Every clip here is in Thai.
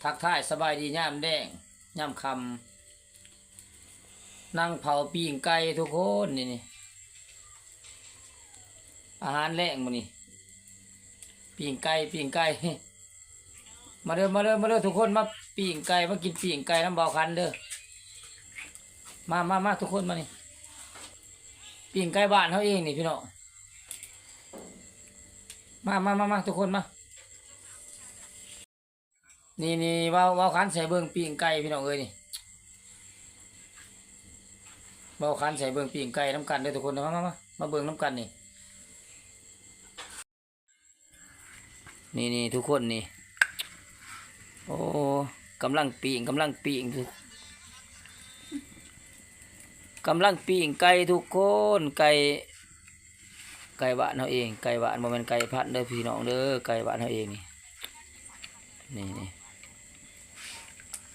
ทักทายสบายดีย่ามแดงย่ามคำนั่งเผาปีงไก่ทุกคนนี่อาหารแรงมื้อนี้ปีงไก่มาเด้อทุกคนมาปีงไก่มากินปีงไก่น้ำเบาคันเด้อมาทุกคนมานี่ปีงไก่บ้านเขาเองนี่พี่น้องมาทุกคนมานี่เบาคันใส่เบิ่งปีงไก่พี่น้องเอ้ยนี่เบาคันใส่เบิ่งปีงไก่น้ำกันเด้อทุกคนมาเบิ่งน้ำกันนี่ทุกคนนี่โอ้กำลังปีงไก่ทุกคนไก่บ้านเขาเองไก่บ้านบ่แม่นไก่พันธุ์เด้อพี่น้องเด้อไก่บ้านเขาเองนี่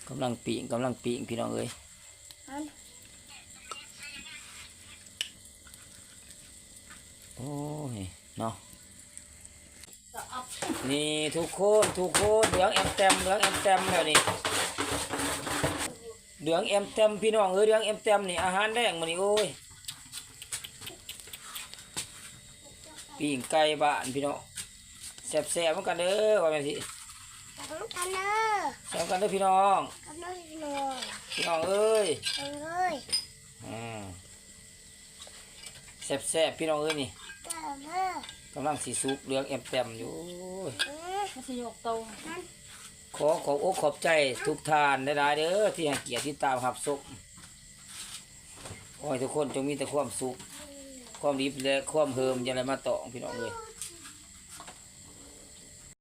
กำลังปีงพี่น้องเอ้ยโอ้ยเนาะนี่ทุกคนเหลืองแอมแต้มแล้วนี่เหลืองแอมแต้มพี่น้องเอ้ยเหลืองแอมแต้มนี่อาหารแรงมื้อนี้โอ้ยปีงไก่บ้านพี่น้องแซ่บๆเหมือนกันเด้อว่าแม่นสิแซ่บกันเด้อพี่น้องเอ้ยแซ่บพี่น้องเอ้ยนี่กำลังสีสุกเหลืองแอมแต้มอยู่ขบอกขอบใจทุกท่านได้เด้อที่ให้เกียรติที่ตามรับชมขอให้ทุกคนจงมีแต่ความสุขความดีและความเฮิมอย่าอะไรมาต่อพี่น้องเลย